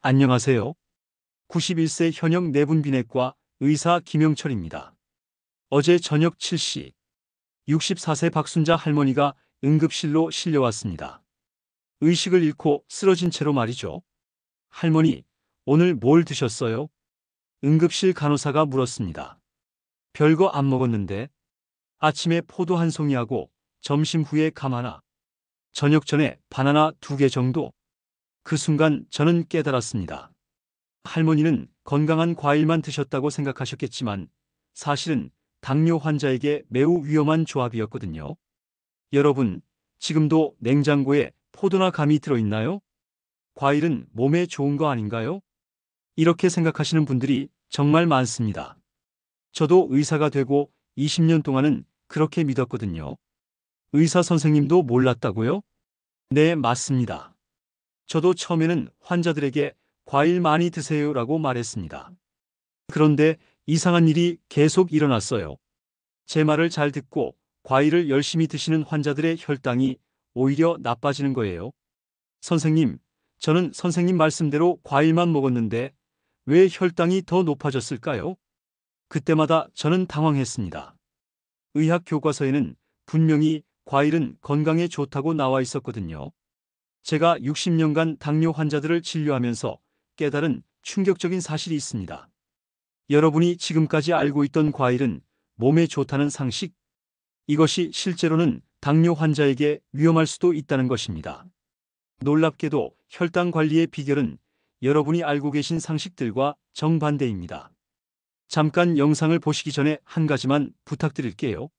안녕하세요. 91세 현역 내분비내과 의사 김영철입니다. 어제 저녁 7시 64세 박순자 할머니가 응급실로 실려왔습니다. 의식을 잃고 쓰러진 채로 말이죠. 할머니, 오늘 뭘 드셨어요? 응급실 간호사가 물었습니다. 별거 안 먹었는데. 아침에 포도 한 송이하고 점심 후에 감 하나, 저녁 전에 바나나 2개 정도. 그 순간 저는 깨달았습니다. 할머니는 건강한 과일만 드셨다고 생각하셨겠지만 사실은 당뇨 환자에게 매우 위험한 조합이었거든요. 여러분, 지금도 냉장고에 포도나 감이 들어있나요? 과일은 몸에 좋은 거 아닌가요? 이렇게 생각하시는 분들이 정말 많습니다. 저도 의사가 되고 20년 동안은 그렇게 믿었거든요. 의사 선생님도 몰랐다고요? 네, 맞습니다. 저도 처음에는 환자들에게 과일 많이 드세요라고 말했습니다. 그런데 이상한 일이 계속 일어났어요. 제 말을 잘 듣고 과일을 열심히 드시는 환자들의 혈당이 오히려 나빠지는 거예요. 선생님, 저는 선생님 말씀대로 과일만 먹었는데 왜 혈당이 더 높아졌을까요? 그때마다 저는 당황했습니다. 의학 교과서에는 분명히 과일은 건강에 좋다고 나와 있었거든요. 제가 60년간 당뇨 환자들을 진료하면서 깨달은 충격적인 사실이 있습니다. 여러분이 지금까지 알고 있던 과일은 몸에 좋다는 상식, 이것이 실제로는 당뇨 환자에게 위험할 수도 있다는 것입니다. 놀랍게도 혈당 관리의 비결은 여러분이 알고 계신 상식들과 정반대입니다. 잠깐 영상을 보시기 전에 한 가지만 부탁드릴게요.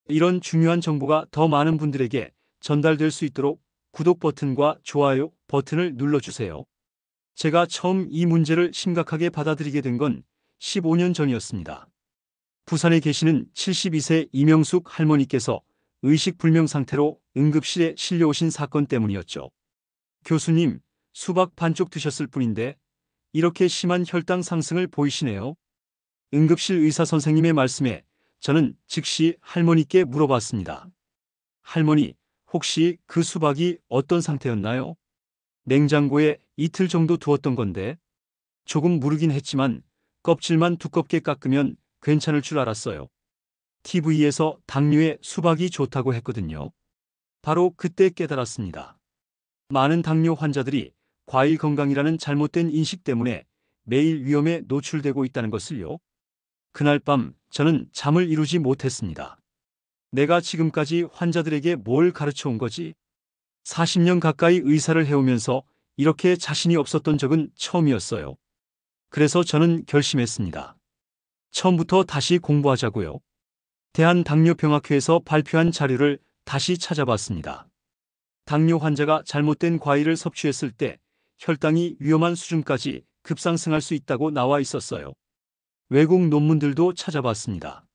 이런 중요한 정보가 더 많은 분들에게 전달될 수 있도록 구독 버튼과 좋아요 버튼을 눌러주세요. 제가 처음 이 문제를 심각하게 받아들이게 된 건 15년 전이었습니다. 부산에 계시는 72세 이명숙 할머니께서 의식불명 상태로 응급실에 실려오신 사건 때문이었죠. 교수님, 수박 반쪽 드셨을 뿐인데 이렇게 심한 혈당 상승을 보이시네요. 응급실 의사 선생님의 말씀에 저는 즉시 할머니께 물어봤습니다. 할머니, 혹시 그 수박이 어떤 상태였나요? 냉장고에 이틀 정도 두었던 건데 조금 무르긴 했지만 껍질만 두껍게 깎으면 괜찮을 줄 알았어요. TV에서 당뇨에 수박이 좋다고 했거든요. 바로 그때 깨달았습니다. 많은 당뇨 환자들이 과일 건강이라는 잘못된 인식 때문에 매일 위험에 노출되고 있다는 것을요. 그날 밤 저는 잠을 이루지 못했습니다. 내가 지금까지 환자들에게 뭘 가르쳐 온 거지? 40년 가까이 의사를 해오면서 이렇게 자신이 없었던 적은 처음이었어요. 그래서 저는 결심했습니다. 처음부터 다시 공부하자고요. 대한당뇨병학회에서 발표한 자료를 다시 찾아봤습니다. 당뇨 환자가 잘못된 과일을 섭취했을 때 혈당이 위험한 수준까지 급상승할 수 있다고 나와 있었어요. 외국 논문들도 찾아봤습니다.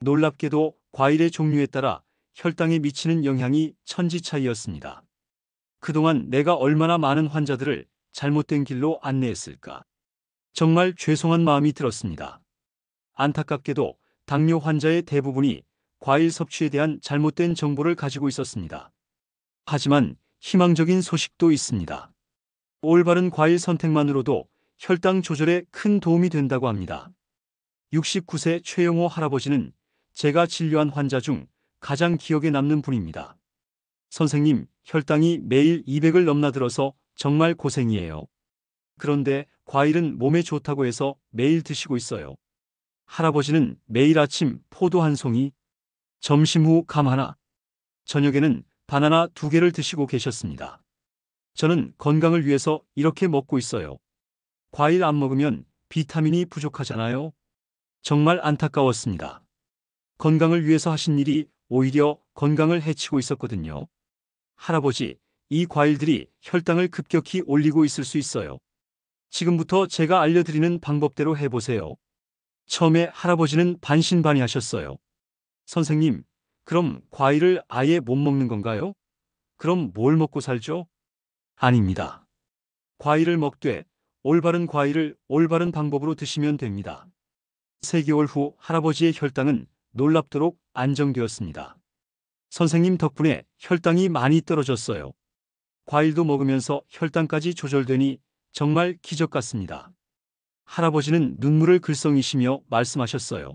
놀랍게도 과일의 종류에 따라 혈당에 미치는 영향이 천지 차이였습니다. 그동안 내가 얼마나 많은 환자들을 잘못된 길로 안내했을까? 정말 죄송한 마음이 들었습니다. 안타깝게도 당뇨 환자의 대부분이 과일 섭취에 대한 잘못된 정보를 가지고 있었습니다. 하지만 희망적인 소식도 있습니다. 올바른 과일 선택만으로도 혈당 조절에 큰 도움이 된다고 합니다. 69세 최영호 할아버지는 제가 진료한 환자 중 가장 기억에 남는 분입니다. 선생님, 혈당이 매일 200을 넘나들어서 정말 고생이에요. 그런데 과일은 몸에 좋다고 해서 매일 드시고 있어요. 할아버지는 매일 아침 포도 한 송이, 점심 후 감 하나, 저녁에는 바나나 2개를 드시고 계셨습니다. 저는 건강을 위해서 이렇게 먹고 있어요. 과일 안 먹으면 비타민이 부족하잖아요. 정말 안타까웠습니다. 건강을 위해서 하신 일이 오히려 건강을 해치고 있었거든요. 할아버지, 이 과일들이 혈당을 급격히 올리고 있을 수 있어요. 지금부터 제가 알려드리는 방법대로 해보세요. 처음에 할아버지는 반신반의하셨어요. 선생님, 그럼 과일을 아예 못 먹는 건가요? 그럼 뭘 먹고 살죠? 아닙니다. 과일을 먹되 올바른 과일을 올바른 방법으로 드시면 됩니다. 3개월 후 할아버지의 혈당은 놀랍도록 안정되었습니다. 선생님 덕분에 혈당이 많이 떨어졌어요. 과일도 먹으면서 혈당까지 조절되니 정말 기적 같습니다. 할아버지는 눈물을 글썽이시며 말씀하셨어요.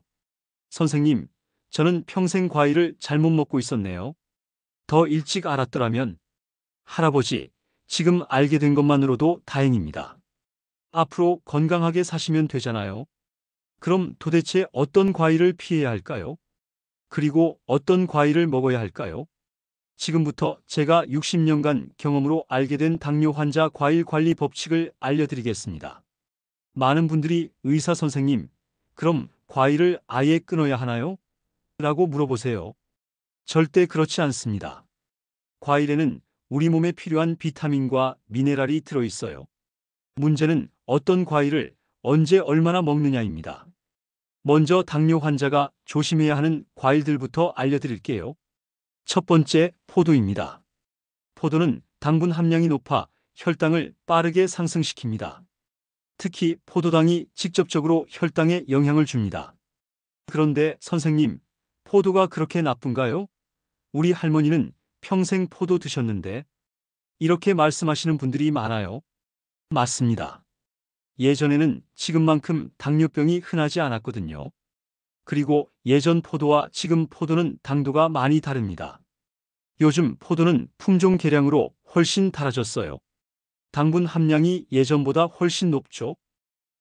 선생님, 저는 평생 과일을 잘못 먹고 있었네요. 더 일찍 알았더라면. 할아버지, 지금 알게 된 것만으로도 다행입니다. 앞으로 건강하게 사시면 되잖아요. 그럼 도대체 어떤 과일을 피해야 할까요? 그리고 어떤 과일을 먹어야 할까요? 지금부터 제가 60년간 경험으로 알게 된 당뇨 환자 과일 관리 법칙을 알려드리겠습니다. 많은 분들이 의사 선생님, 그럼 과일을 아예 끊어야 하나요? 라고 물어보세요. 절대 그렇지 않습니다. 과일에는 우리 몸에 필요한 비타민과 미네랄이 들어있어요. 문제는 어떤 과일을 언제 얼마나 먹느냐입니다. 먼저 당뇨 환자가 조심해야 하는 과일들부터 알려드릴게요. 첫 번째, 포도입니다. 포도는 당분 함량이 높아 혈당을 빠르게 상승시킵니다. 특히 포도당이 직접적으로 혈당에 영향을 줍니다. 그런데 선생님, 포도가 그렇게 나쁜가요? 우리 할머니는 평생 포도 드셨는데 이렇게 말씀하시는 분들이 많아요. 맞습니다. 예전에는 지금만큼 당뇨병이 흔하지 않았거든요. 그리고 예전 포도와 지금 포도는 당도가 많이 다릅니다. 요즘 포도는 품종 개량으로 훨씬 달아졌어요. 당분 함량이 예전보다 훨씬 높죠.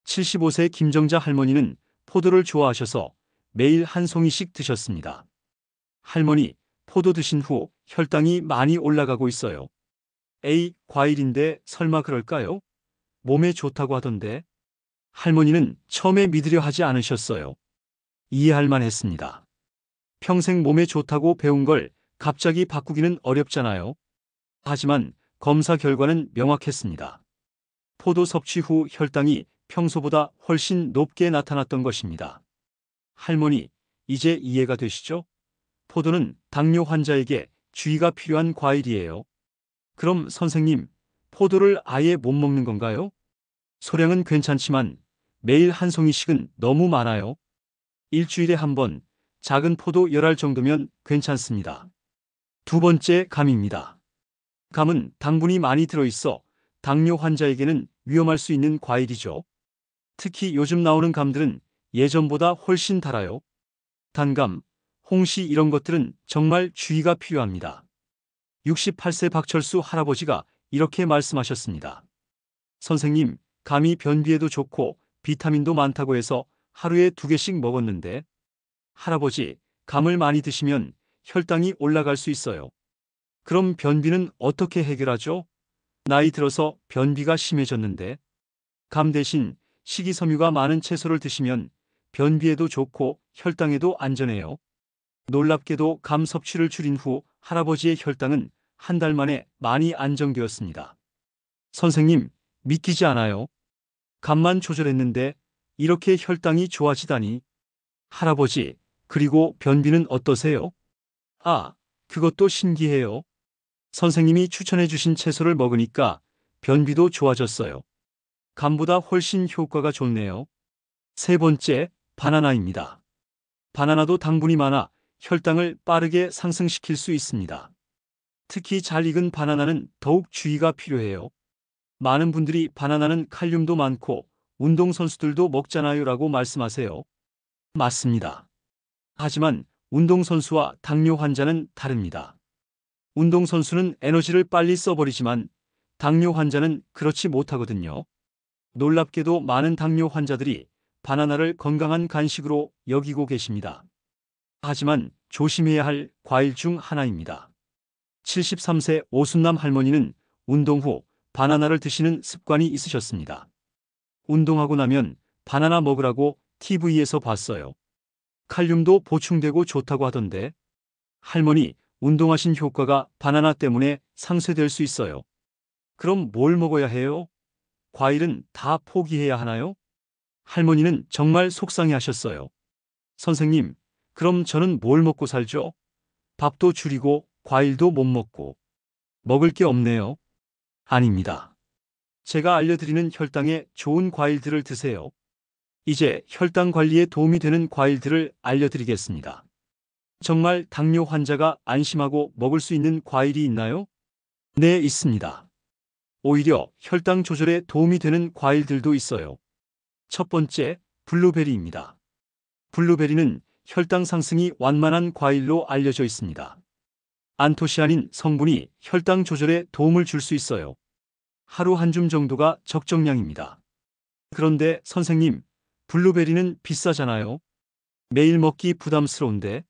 75세 김정자 할머니는 포도를 좋아하셔서 매일 한 송이씩 드셨습니다. 할머니, 포도 드신 후 혈당이 많이 올라가고 있어요. 에이, 과일인데 설마 그럴까요? 몸에 좋다고 하던데. 할머니는 처음에 믿으려 하지 않으셨어요. 이해할 만했습니다. 평생 몸에 좋다고 배운 걸 갑자기 바꾸기는 어렵잖아요. 하지만 검사 결과는 명확했습니다. 포도 섭취 후 혈당이 평소보다 훨씬 높게 나타났던 것입니다. 할머니, 이제 이해가 되시죠? 포도는 당뇨 환자에게 주의가 필요한 과일이에요. 그럼 선생님, 포도를 아예 못 먹는 건가요? 소량은 괜찮지만 매일 한 송이씩은 너무 많아요. 일주일에 한 번, 작은 포도 10알 정도면 괜찮습니다. 두 번째, 감입니다. 감은 당분이 많이 들어있어 당뇨 환자에게는 위험할 수 있는 과일이죠. 특히 요즘 나오는 감들은 예전보다 훨씬 달아요. 단감, 홍시 이런 것들은 정말 주의가 필요합니다. 68세 박철수 할아버지가 이렇게 말씀하셨습니다. 선생님, 감이 변비에도 좋고 비타민도 많다고 해서 하루에 2개씩 먹었는데 할아버지, 감을 많이 드시면 혈당이 올라갈 수 있어요. 그럼 변비는 어떻게 해결하죠? 나이 들어서 변비가 심해졌는데 감 대신 식이섬유가 많은 채소를 드시면 변비에도 좋고 혈당에도 안전해요. 놀랍게도 감 섭취를 줄인 후 할아버지의 혈당은 한 달 만에 많이 안정되었습니다. 선생님, 믿기지 않아요. 감만 조절했는데 이렇게 혈당이 좋아지다니. 할아버지, 그리고 변비는 어떠세요? 아, 그것도 신기해요. 선생님이 추천해 주신 채소를 먹으니까 변비도 좋아졌어요. 감보다 훨씬 효과가 좋네요. 세 번째, 바나나입니다. 바나나도 당분이 많아 혈당을 빠르게 상승시킬 수 있습니다. 특히 잘 익은 바나나는 더욱 주의가 필요해요. 많은 분들이 바나나는 칼륨도 많고 운동선수들도 먹잖아요 라고 말씀하세요. 맞습니다. 하지만 운동선수와 당뇨 환자는 다릅니다. 운동선수는 에너지를 빨리 써버리지만 당뇨 환자는 그렇지 못하거든요. 놀랍게도 많은 당뇨 환자들이 바나나를 건강한 간식으로 여기고 계십니다. 하지만 조심해야 할 과일 중 하나입니다. 73세 오순남 할머니는 운동 후 바나나를 드시는 습관이 있으셨습니다. 운동하고 나면 바나나 먹으라고 TV에서 봤어요. 칼륨도 보충되고 좋다고 하던데 할머니, 운동하신 효과가 바나나 때문에 상쇄될 수 있어요. 그럼 뭘 먹어야 해요? 과일은 다 포기해야 하나요? 할머니는 정말 속상해 하셨어요. 선생님, 그럼 저는 뭘 먹고 살죠? 밥도 줄이고 과일도 못 먹고. 먹을 게 없네요. 아닙니다. 제가 알려드리는 혈당에 좋은 과일들을 드세요. 이제 혈당 관리에 도움이 되는 과일들을 알려드리겠습니다. 정말 당뇨 환자가 안심하고 먹을 수 있는 과일이 있나요? 네, 있습니다. 오히려 혈당 조절에 도움이 되는 과일들도 있어요. 첫 번째, 블루베리입니다. 블루베리는 혈당 상승이 완만한 과일로 알려져 있습니다. 안토시아닌 성분이 혈당 조절에 도움을 줄 수 있어요. 하루 한 줌 정도가 적정량입니다. 그런데 선생님, 블루베리는 비싸잖아요. 매일 먹기 부담스러운데?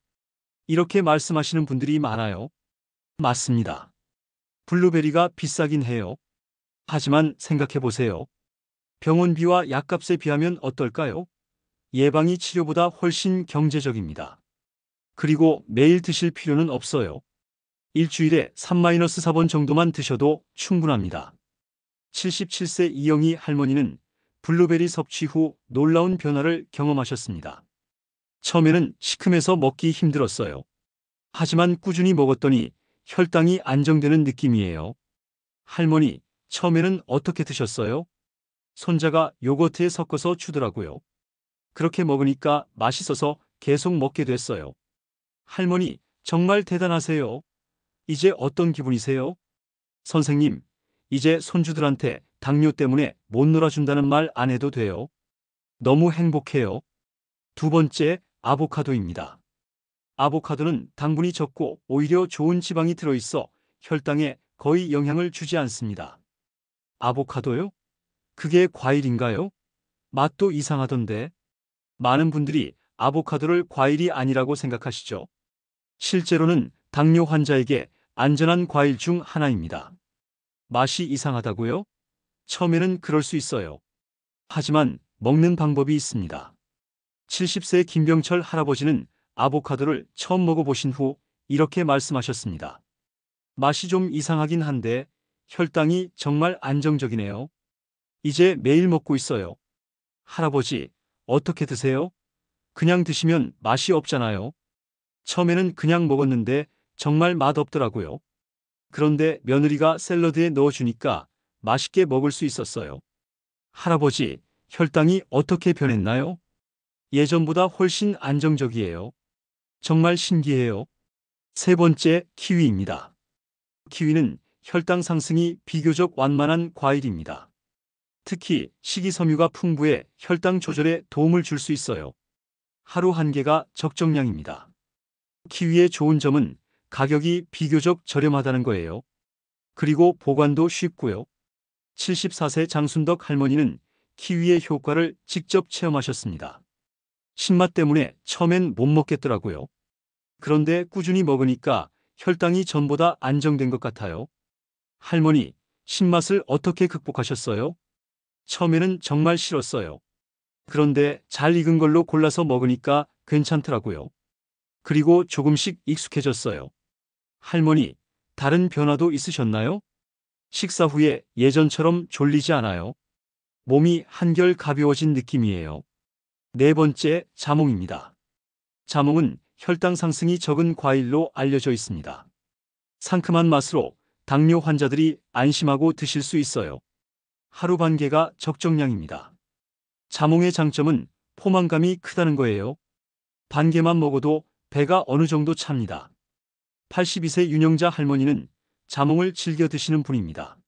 이렇게 말씀하시는 분들이 많아요. 맞습니다. 블루베리가 비싸긴 해요. 하지만 생각해 보세요. 병원비와 약값에 비하면 어떨까요? 예방이 치료보다 훨씬 경제적입니다. 그리고 매일 드실 필요는 없어요. 일주일에 3-4번 정도만 드셔도 충분합니다. 77세 이영희 할머니는 블루베리 섭취 후 놀라운 변화를 경험하셨습니다. 처음에는 시큼해서 먹기 힘들었어요. 하지만 꾸준히 먹었더니 혈당이 안정되는 느낌이에요. 할머니, 처음에는 어떻게 드셨어요? 손자가 요거트에 섞어서 주더라고요. 그렇게 먹으니까 맛있어서 계속 먹게 됐어요. 할머니, 정말 대단하세요. 이제 어떤 기분이세요? 선생님, 이제 손주들한테 당뇨 때문에 못 놀아준다는 말 안 해도 돼요. 너무 행복해요. 두 번째, 아보카도입니다. 아보카도는 당분이 적고 오히려 좋은 지방이 들어있어 혈당에 거의 영향을 주지 않습니다. 아보카도요? 그게 과일인가요? 맛도 이상하던데. 많은 분들이 아보카도를 과일이 아니라고 생각하시죠? 실제로는 당뇨 환자에게 안전한 과일 중 하나입니다. 맛이 이상하다고요? 처음에는 그럴 수 있어요. 하지만 먹는 방법이 있습니다. 70세 김병철 할아버지는 아보카도를 처음 먹어보신 후 이렇게 말씀하셨습니다. 맛이 좀 이상하긴 한데 혈당이 정말 안정적이네요. 이제 매일 먹고 있어요. 할아버지, 어떻게 드세요? 그냥 드시면 맛이 없잖아요. 처음에는 그냥 먹었는데 정말 맛없더라고요. 그런데 며느리가 샐러드에 넣어주니까 맛있게 먹을 수 있었어요. 할아버지, 혈당이 어떻게 변했나요? 예전보다 훨씬 안정적이에요. 정말 신기해요. 세 번째, 키위입니다. 키위는 혈당 상승이 비교적 완만한 과일입니다. 특히 식이섬유가 풍부해 혈당 조절에 도움을 줄 수 있어요. 하루 한 개가 적정량입니다. 키위의 좋은 점은 가격이 비교적 저렴하다는 거예요. 그리고 보관도 쉽고요. 74세 장순덕 할머니는 키위의 효과를 직접 체험하셨습니다. 신맛 때문에 처음엔 못 먹겠더라고요. 그런데 꾸준히 먹으니까 혈당이 전보다 안정된 것 같아요. 할머니, 신맛을 어떻게 극복하셨어요? 처음에는 정말 싫었어요. 그런데 잘 익은 걸로 골라서 먹으니까 괜찮더라고요. 그리고 조금씩 익숙해졌어요. 할머니, 다른 변화도 있으셨나요? 식사 후에 예전처럼 졸리지 않아요. 몸이 한결 가벼워진 느낌이에요. 네 번째, 자몽입니다. 자몽은 혈당 상승이 적은 과일로 알려져 있습니다. 상큼한 맛으로 당뇨 환자들이 안심하고 드실 수 있어요. 하루 반 개가 적정량입니다. 자몽의 장점은 포만감이 크다는 거예요. 반 개만 먹어도 배가 어느 정도 찹니다. 82세 윤영자 할머니는 자몽을 즐겨 드시는 분입니다.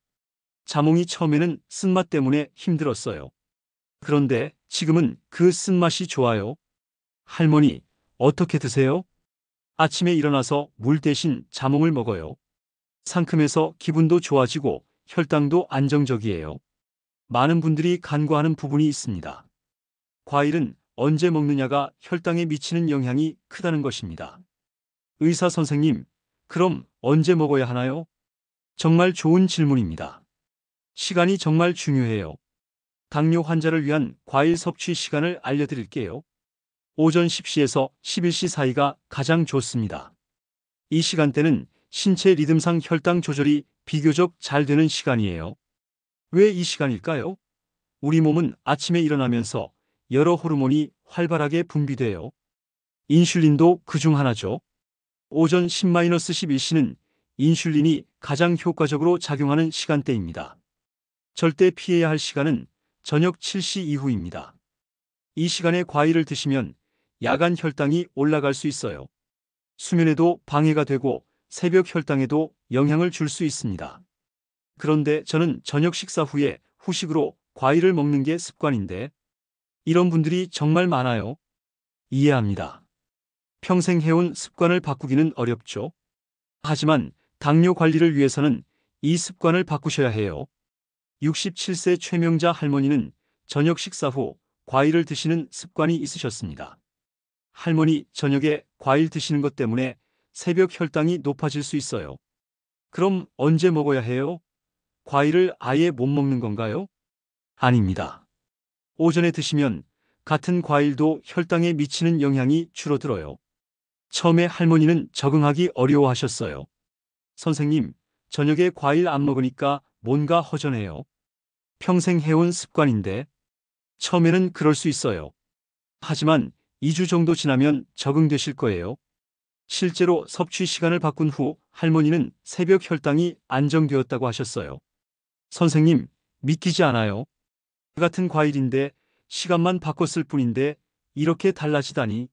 자몽이 처음에는 쓴맛 때문에 힘들었어요. 그런데 지금은 그 쓴맛이 좋아요. 할머니, 어떻게 드세요? 아침에 일어나서 물 대신 자몽을 먹어요. 상큼해서 기분도 좋아지고 혈당도 안정적이에요. 많은 분들이 간과하는 부분이 있습니다. 과일은 언제 먹느냐가 혈당에 미치는 영향이 크다는 것입니다. 의사 선생님, 그럼 언제 먹어야 하나요? 정말 좋은 질문입니다. 시간이 정말 중요해요. 당뇨 환자를 위한 과일 섭취 시간을 알려드릴게요. 오전 10시에서 11시 사이가 가장 좋습니다. 이 시간대는 신체 리듬상 혈당 조절이 비교적 잘 되는 시간이에요. 왜 이 시간일까요? 우리 몸은 아침에 일어나면서 여러 호르몬이 활발하게 분비돼요. 인슐린도 그중 하나죠. 오전 10-11시는 인슐린이 가장 효과적으로 작용하는 시간대입니다. 절대 피해야 할 시간은 저녁 7시 이후입니다. 이 시간에 과일을 드시면 야간 혈당이 올라갈 수 있어요. 수면에도 방해가 되고 새벽 혈당에도 영향을 줄 수 있습니다. 그런데 저는 저녁 식사 후에 후식으로 과일을 먹는 게 습관인데 이런 분들이 정말 많아요. 이해합니다. 평생 해온 습관을 바꾸기는 어렵죠. 하지만 당뇨 관리를 위해서는 이 습관을 바꾸셔야 해요. 67세 최명자 할머니는 저녁 식사 후 과일을 드시는 습관이 있으셨습니다. 할머니, 저녁에 과일 드시는 것 때문에 새벽 혈당이 높아질 수 있어요. 그럼 언제 먹어야 해요? 과일을 아예 못 먹는 건가요? 아닙니다. 오전에 드시면 같은 과일도 혈당에 미치는 영향이 줄어들어요. 처음에 할머니는 적응하기 어려워하셨어요. 선생님, 저녁에 과일 안 먹으니까 뭔가 허전해요. 평생 해온 습관인데. 처음에는 그럴 수 있어요. 하지만 2주 정도 지나면 적응되실 거예요. 실제로 섭취 시간을 바꾼 후 할머니는 새벽 혈당이 안정되었다고 하셨어요. 선생님, 믿기지 않아요. 같은 과일인데 시간만 바꿨을 뿐인데 이렇게 달라지다니.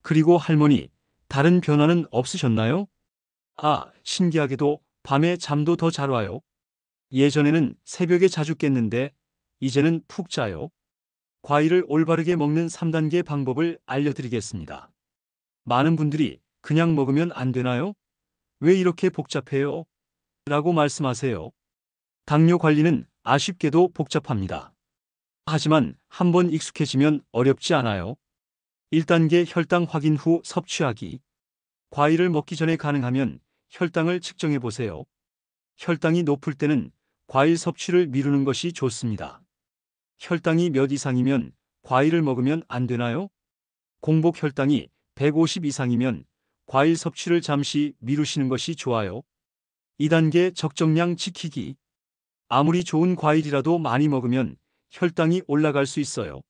그리고 할머니, 다른 변화는 없으셨나요? 아, 신기하게도 밤에 잠도 더 잘 와요. 예전에는 새벽에 자주 깼는데 이제는 푹 자요. 과일을 올바르게 먹는 3단계 방법을 알려드리겠습니다. 많은 분들이 그냥 먹으면 안 되나요? 왜 이렇게 복잡해요? 라고 말씀하세요. 당뇨 관리는 아쉽게도 복잡합니다. 하지만 한번 익숙해지면 어렵지 않아요. 1단계 혈당 확인 후 섭취하기. 과일을 먹기 전에 가능하면 혈당을 측정해 보세요. 혈당이 높을 때는 과일 섭취를 미루는 것이 좋습니다. 혈당이 몇 이상이면 과일을 먹으면 안 되나요? 공복 혈당이 150 이상이면 과일 섭취를 잠시 미루시는 것이 좋아요. 2단계 적정량 지키기. 아무리 좋은 과일이라도 많이 먹으면 혈당이 올라갈 수 있어요.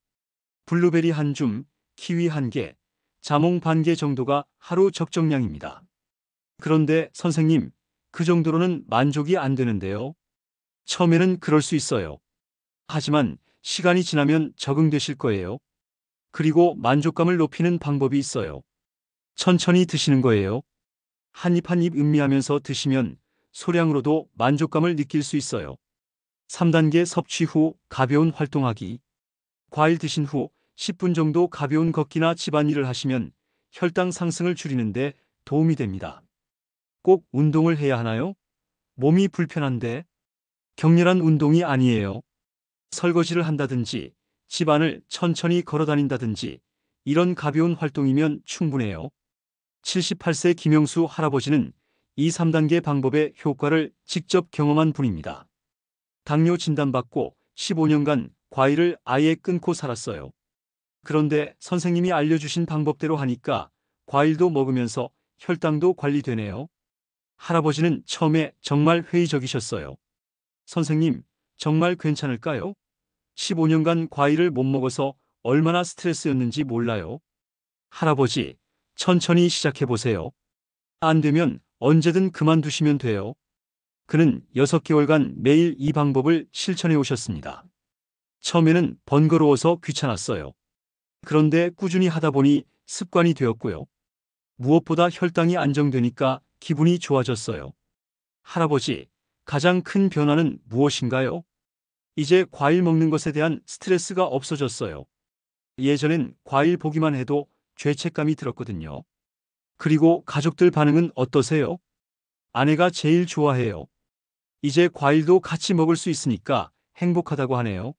블루베리 한 줌, 키위 한 개, 자몽 반 개 정도가 하루 적정량입니다. 그런데 선생님, 그 정도로는 만족이 안 되는데요. 처음에는 그럴 수 있어요. 하지만 시간이 지나면 적응되실 거예요. 그리고 만족감을 높이는 방법이 있어요. 천천히 드시는 거예요. 한 입 한 입 음미하면서 드시면 소량으로도 만족감을 느낄 수 있어요. 3단계 섭취 후 가벼운 활동하기. 과일 드신 후 10분 정도 가벼운 걷기나 집안일을 하시면 혈당 상승을 줄이는데 도움이 됩니다. 꼭 운동을 해야 하나요? 몸이 불편한데? 격렬한 운동이 아니에요. 설거지를 한다든지 집안을 천천히 걸어 다닌다든지 이런 가벼운 활동이면 충분해요. 78세 김영수 할아버지는 이 3단계 방법의 효과를 직접 경험한 분입니다. 당뇨 진단받고 15년간 과일을 아예 끊고 살았어요. 그런데 선생님이 알려주신 방법대로 하니까 과일도 먹으면서 혈당도 관리되네요. 할아버지는 처음에 정말 회의적이셨어요. 선생님, 정말 괜찮을까요? 15년간 과일을 못 먹어서 얼마나 스트레스였는지 몰라요. 할아버지, 천천히 시작해보세요. 안 되면 언제든 그만두시면 돼요. 그는 6개월간 매일 이 방법을 실천해 오셨습니다. 처음에는 번거로워서 귀찮았어요. 그런데 꾸준히 하다 보니 습관이 되었고요. 무엇보다 혈당이 안정되니까 기분이 좋아졌어요. 할아버지, 가장 큰 변화는 무엇인가요? 이제 과일 먹는 것에 대한 스트레스가 없어졌어요. 예전엔 과일 보기만 해도 죄책감이 들었거든요. 그리고 가족들 반응은 어떠세요? 아내가 제일 좋아해요. 이제 과일도 같이 먹을 수 있으니까 행복하다고 하네요.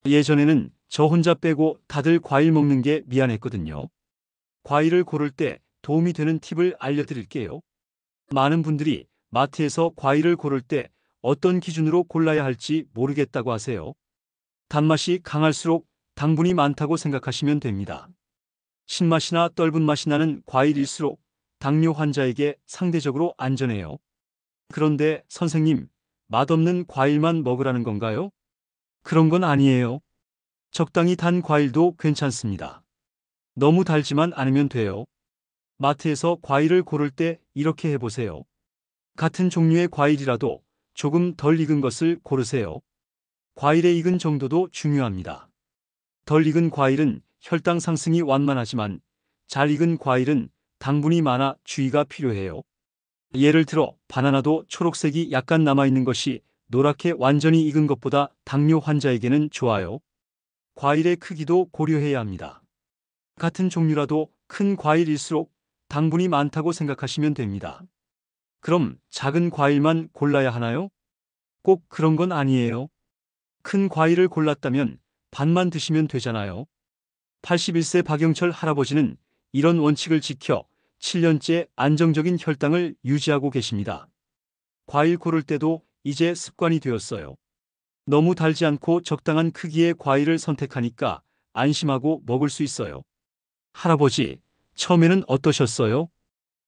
예전에는 저 혼자 빼고 다들 과일 먹는 게 미안했거든요. 과일을 고를 때 도움이 되는 팁을 알려드릴게요. 많은 분들이 마트에서 과일을 고를 때 어떤 기준으로 골라야 할지 모르겠다고 하세요. 단맛이 강할수록 당분이 많다고 생각하시면 됩니다. 신맛이나 떫은 맛이 나는 과일일수록 당뇨 환자에게 상대적으로 안전해요. 그런데 선생님, 맛없는 과일만 먹으라는 건가요? 그런 건 아니에요. 적당히 단 과일도 괜찮습니다. 너무 달지만 않으면 돼요. 마트에서 과일을 고를 때 이렇게 해보세요. 같은 종류의 과일이라도 조금 덜 익은 것을 고르세요. 과일의 익은 정도도 중요합니다. 덜 익은 과일은 혈당 상승이 완만하지만 잘 익은 과일은 당분이 많아 주의가 필요해요. 예를 들어 바나나도 초록색이 약간 남아있는 것이 노랗게 완전히 익은 것보다 당뇨 환자에게는 좋아요. 과일의 크기도 고려해야 합니다. 같은 종류라도 큰 과일일수록 당분이 많다고 생각하시면 됩니다. 그럼 작은 과일만 골라야 하나요? 꼭 그런 건 아니에요. 큰 과일을 골랐다면 반만 드시면 되잖아요. 81세 박영철 할아버지는 이런 원칙을 지켜 7년째 안정적인 혈당을 유지하고 계십니다. 과일 고를 때도 이제 습관이 되었어요. 너무 달지 않고 적당한 크기의 과일을 선택하니까 안심하고 먹을 수 있어요. 할아버지, 처음에는 어떠셨어요?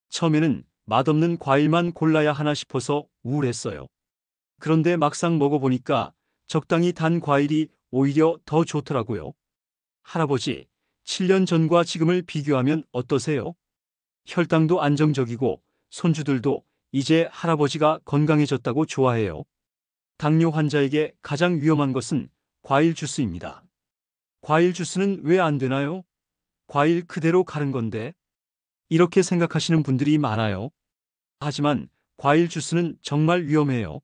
처음에는 맛없는 과일만 골라야 하나 싶어서 우울했어요. 그런데 막상 먹어보니까 적당히 단 과일이 오히려 더 좋더라고요. 할아버지, 7년 전과 지금을 비교하면 어떠세요? 혈당도 안정적이고 손주들도 이제 할아버지가 건강해졌다고 좋아해요. 당뇨 환자에게 가장 위험한 것은 과일 주스입니다. 과일 주스는 왜 안 되나요? 과일 그대로 가른 건데. 이렇게 생각하시는 분들이 많아요. 하지만 과일 주스는 정말 위험해요.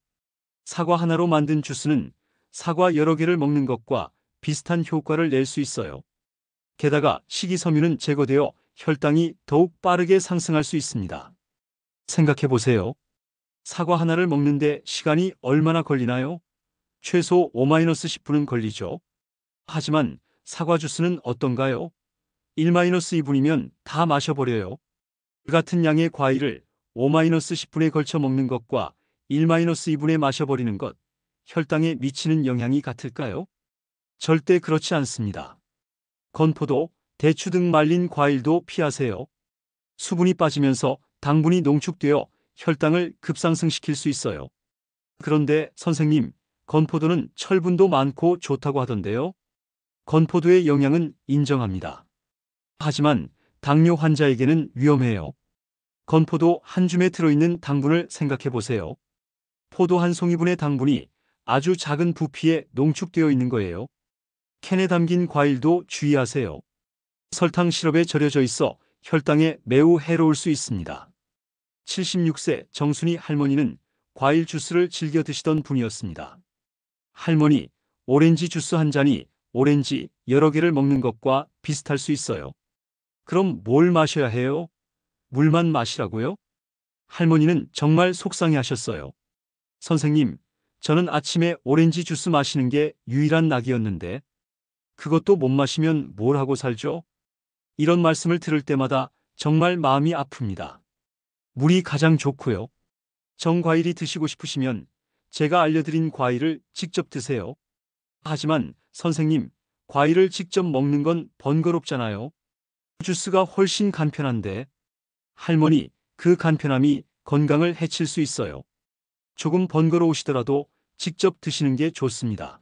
사과 하나로 만든 주스는 사과 여러 개를 먹는 것과 비슷한 효과를 낼 수 있어요. 게다가 식이섬유는 제거되어 혈당이 더욱 빠르게 상승할 수 있습니다. 생각해 보세요. 사과 하나를 먹는데 시간이 얼마나 걸리나요? 최소 5-10분은 걸리죠. 하지만 사과 주스는 어떤가요? 1-2분이면 다 마셔버려요. 같은 양의 과일을 5-10분에 걸쳐 먹는 것과 1-2분에 마셔버리는 것, 혈당에 미치는 영향이 같을까요? 절대 그렇지 않습니다. 건포도, 대추 등 말린 과일도 피하세요. 수분이 빠지면서 당분이 농축되어 혈당을 급상승시킬 수 있어요. 그런데 선생님, 건포도는 철분도 많고 좋다고 하던데요. 건포도의 영양은 인정합니다. 하지만 당뇨 환자에게는 위험해요. 건포도 한 줌에 들어있는 당분을 생각해 보세요. 포도 한 송이분의 당분이 아주 작은 부피에 농축되어 있는 거예요. 캔에 담긴 과일도 주의하세요. 설탕 시럽에 절여져 있어 혈당에 매우 해로울 수 있습니다. 76세 정순이 할머니는 과일 주스를 즐겨 드시던 분이었습니다. 할머니, 오렌지 주스 한 잔이 오렌지 여러 개를 먹는 것과 비슷할 수 있어요. 그럼 뭘 마셔야 해요? 물만 마시라고요? 할머니는 정말 속상해 하셨어요. 선생님, 저는 아침에 오렌지 주스 마시는 게 유일한 낙이었는데 그것도 못 마시면 뭘 하고 살죠? 이런 말씀을 들을 때마다 정말 마음이 아픕니다. 물이 가장 좋고요. 정과일이 드시고 싶으시면 제가 알려드린 과일을 직접 드세요. 하지만 선생님, 과일을 직접 먹는 건 번거롭잖아요. 주스가 훨씬 간편한데. 할머니, 그 간편함이 건강을 해칠 수 있어요. 조금 번거로우시더라도 직접 드시는 게 좋습니다.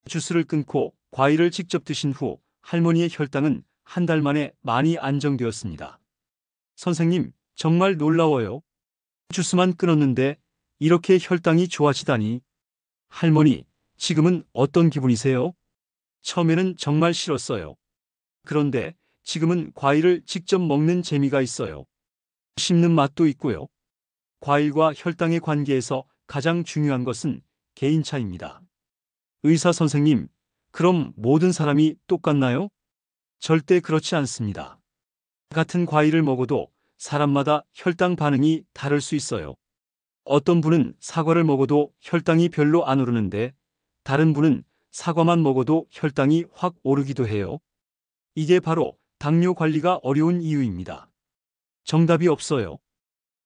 주스를 끊고 과일을 직접 드신 후 할머니의 혈당은 한 달 만에 많이 안정되었습니다. 선생님, 정말 놀라워요. 주스만 끊었는데 이렇게 혈당이 좋아지다니. 할머니, 지금은 어떤 기분이세요? 처음에는 정말 싫었어요. 그런데 지금은 과일을 직접 먹는 재미가 있어요. 씹는 맛도 있고요. 과일과 혈당의 관계에서 가장 중요한 것은 개인차입니다. 의사 선생님, 그럼 모든 사람이 똑같나요? 절대 그렇지 않습니다. 같은 과일을 먹어도 사람마다 혈당 반응이 다를 수 있어요. 어떤 분은 사과를 먹어도 혈당이 별로 안 오르는데 다른 분은 사과만 먹어도 혈당이 확 오르기도 해요. 이게 바로 당뇨 관리가 어려운 이유입니다. 정답이 없어요.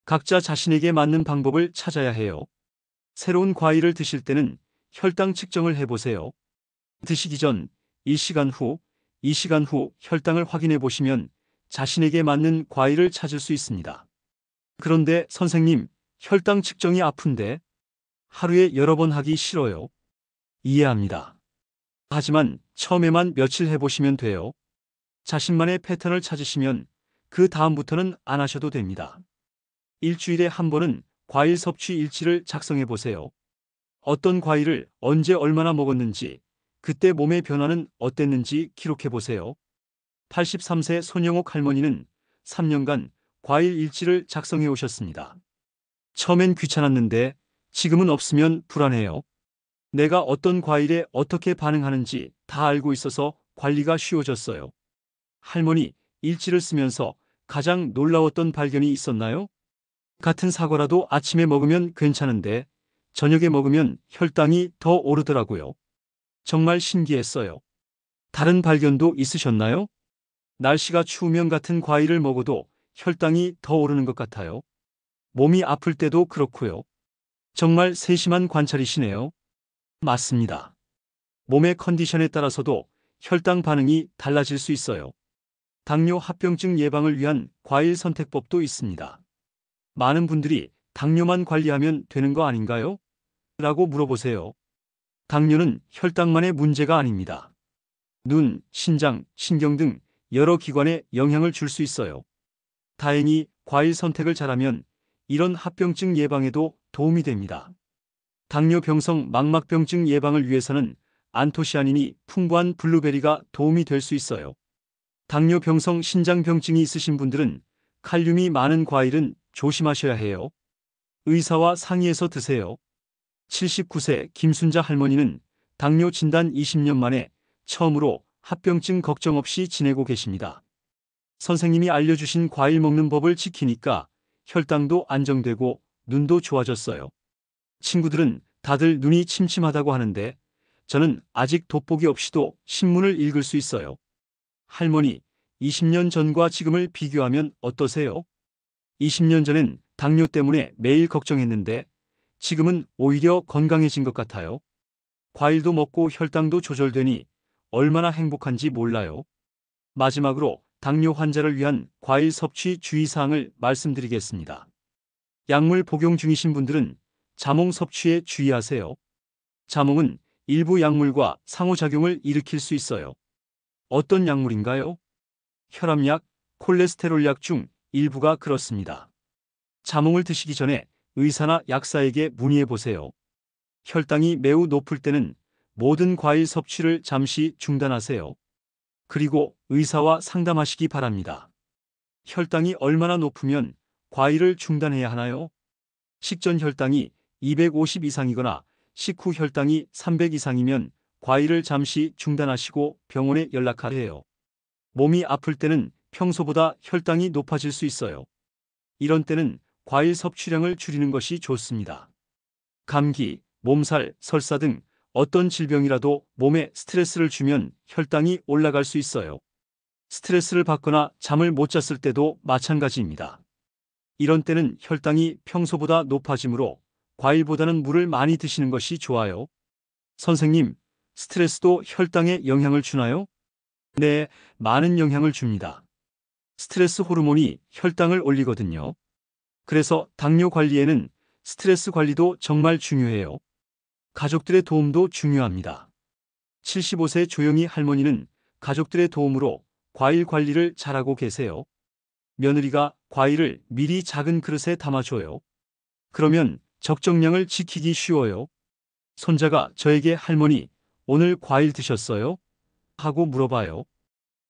각자 자신에게 맞는 방법을 찾아야 해요. 새로운 과일을 드실 때는 혈당 측정을 해보세요. 드시기 전 1시간 후, 2시간 후 혈당을 확인해 보시면 자신에게 맞는 과일을 찾을 수 있습니다. 그런데 선생님, 혈당 측정이 아픈데 하루에 여러 번 하기 싫어요. 이해합니다. 하지만 처음에만 며칠 해보시면 돼요. 자신만의 패턴을 찾으시면 그 다음부터는 안 하셔도 됩니다. 일주일에 한 번은 과일 섭취 일지를 작성해 보세요. 어떤 과일을 언제 얼마나 먹었는지, 그때 몸의 변화는 어땠는지 기록해 보세요. 83세 손영옥 할머니는 3년간 과일 일지를 작성해 오셨습니다. 처음엔 귀찮았는데 지금은 없으면 불안해요. 내가 어떤 과일에 어떻게 반응하는지 다 알고 있어서 관리가 쉬워졌어요. 할머니, 일지를 쓰면서 가장 놀라웠던 발견이 있었나요? 같은 사과라도 아침에 먹으면 괜찮은데 저녁에 먹으면 혈당이 더 오르더라고요. 정말 신기했어요. 다른 발견도 있으셨나요? 날씨가 추우면 같은 과일을 먹어도 혈당이 더 오르는 것 같아요. 몸이 아플 때도 그렇고요. 정말 세심한 관찰이시네요. 맞습니다. 몸의 컨디션에 따라서도 혈당 반응이 달라질 수 있어요. 당뇨 합병증 예방을 위한 과일 선택법도 있습니다. 많은 분들이 당뇨만 관리하면 되는 거 아닌가요? 라고 물어보세요. 당뇨는 혈당만의 문제가 아닙니다. 눈, 신장, 신경 등 여러 기관에 영향을 줄 수 있어요. 다행히 과일 선택을 잘하면 이런 합병증 예방에도 도움이 됩니다. 당뇨병성 망막병증 예방을 위해서는 안토시아닌이 풍부한 블루베리가 도움이 될 수 있어요. 당뇨병성 신장병증이 있으신 분들은 칼륨이 많은 과일은 조심하셔야 해요. 의사와 상의해서 드세요. 79세 김순자 할머니는 당뇨 진단 20년 만에 처음으로 합병증 걱정 없이 지내고 계십니다. 선생님이 알려주신 과일 먹는 법을 지키니까 혈당도 안정되고 눈도 좋아졌어요. 친구들은 다들 눈이 침침하다고 하는데 저는 아직 돋보기 없이도 신문을 읽을 수 있어요. 할머니, 20년 전과 지금을 비교하면 어떠세요? 20년 전엔 당뇨 때문에 매일 걱정했는데 지금은 오히려 건강해진 것 같아요. 과일도 먹고 혈당도 조절되니 얼마나 행복한지 몰라요. 마지막으로 당뇨 환자를 위한 과일 섭취 주의사항을 말씀드리겠습니다. 약물 복용 중이신 분들은 자몽 섭취에 주의하세요. 자몽은 일부 약물과 상호작용을 일으킬 수 있어요. 어떤 약물인가요? 혈압약, 콜레스테롤약 중 일부가 그렇습니다. 자몽을 드시기 전에 의사나 약사에게 문의해 보세요. 혈당이 매우 높을 때는 모든 과일 섭취를 잠시 중단하세요. 그리고 의사와 상담하시기 바랍니다. 혈당이 얼마나 높으면 과일을 중단해야 하나요? 식전 혈당이 250 이상이거나 식후 혈당이 300 이상이면 과일을 잠시 중단하시고 병원에 연락하래요. 몸이 아플 때는 평소보다 혈당이 높아질 수 있어요. 이런 때는 과일 섭취량을 줄이는 것이 좋습니다. 감기, 몸살, 설사 등 어떤 질병이라도 몸에 스트레스를 주면 혈당이 올라갈 수 있어요. 스트레스를 받거나 잠을 못 잤을 때도 마찬가지입니다. 이런 때는 혈당이 평소보다 높아지므로 과일보다는 물을 많이 드시는 것이 좋아요. 선생님, 스트레스도 혈당에 영향을 주나요? 네, 많은 영향을 줍니다. 스트레스 호르몬이 혈당을 올리거든요. 그래서 당뇨 관리에는 스트레스 관리도 정말 중요해요. 가족들의 도움도 중요합니다. 75세 조영희 할머니는 가족들의 도움으로 과일 관리를 잘하고 계세요. 며느리가 과일을 미리 작은 그릇에 담아줘요. 그러면 적정량을 지키기 쉬워요. 손자가 저에게 할머니, 오늘 과일 드셨어요? 하고 물어봐요.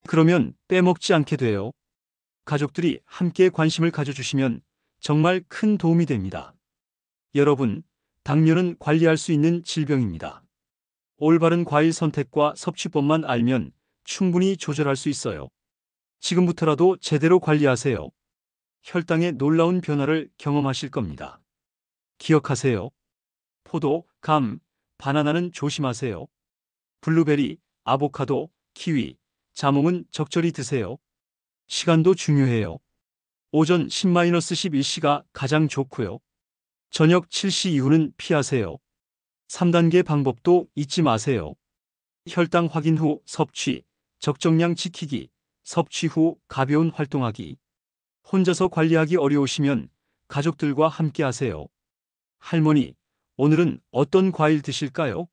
그러면 빼먹지 않게 돼요. 가족들이 함께 관심을 가져주시면 정말 큰 도움이 됩니다. 여러분, 당뇨는 관리할 수 있는 질병입니다. 올바른 과일 선택과 섭취법만 알면 충분히 조절할 수 있어요. 지금부터라도 제대로 관리하세요. 혈당의 놀라운 변화를 경험하실 겁니다. 기억하세요. 포도, 감, 바나나는 조심하세요. 블루베리, 아보카도, 키위, 자몽은 적절히 드세요. 시간도 중요해요. 오전 10-11시가 가장 좋고요. 저녁 7시 이후는 피하세요. 3단계 방법도 잊지 마세요. 혈당 확인 후 섭취, 적정량 지키기, 섭취 후 가벼운 활동하기. 혼자서 관리하기 어려우시면 가족들과 함께 하세요. 할머니, 오늘은 어떤 과일 드실까요?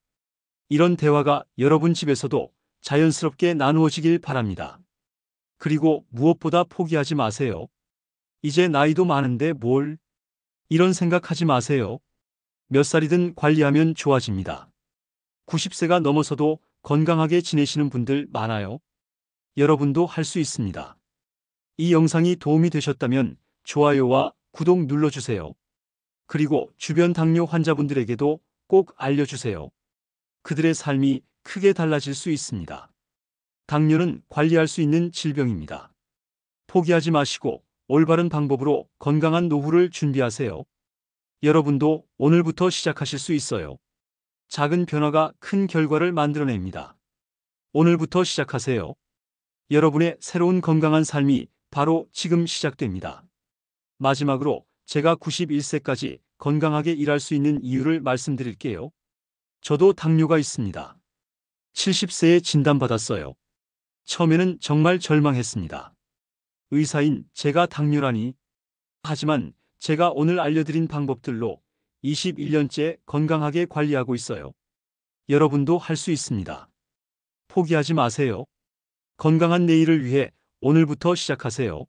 이런 대화가 여러분 집에서도 자연스럽게 나누어지길 바랍니다. 그리고 무엇보다 포기하지 마세요. 이제 나이도 많은데 뭘? 이런 생각하지 마세요. 몇 살이든 관리하면 좋아집니다. 90세가 넘어서도 건강하게 지내시는 분들 많아요. 여러분도 할 수 있습니다. 이 영상이 도움이 되셨다면 좋아요와 구독 눌러주세요. 그리고 주변 당뇨 환자분들에게도 꼭 알려주세요. 그들의 삶이 크게 달라질 수 있습니다. 당뇨는 관리할 수 있는 질병입니다. 포기하지 마시고 올바른 방법으로 건강한 노후를 준비하세요. 여러분도 오늘부터 시작하실 수 있어요. 작은 변화가 큰 결과를 만들어냅니다. 오늘부터 시작하세요. 여러분의 새로운 건강한 삶이 바로 지금 시작됩니다. 마지막으로 제가 91세까지 건강하게 일할 수 있는 이유를 말씀드릴게요. 저도 당뇨가 있습니다. 70세에 진단받았어요. 처음에는 정말 절망했습니다. 의사인 제가 당뇨라니. 하지만 제가 오늘 알려드린 방법들로 21년째 건강하게 관리하고 있어요. 여러분도 할 수 있습니다. 포기하지 마세요. 건강한 내일을 위해 오늘부터 시작하세요.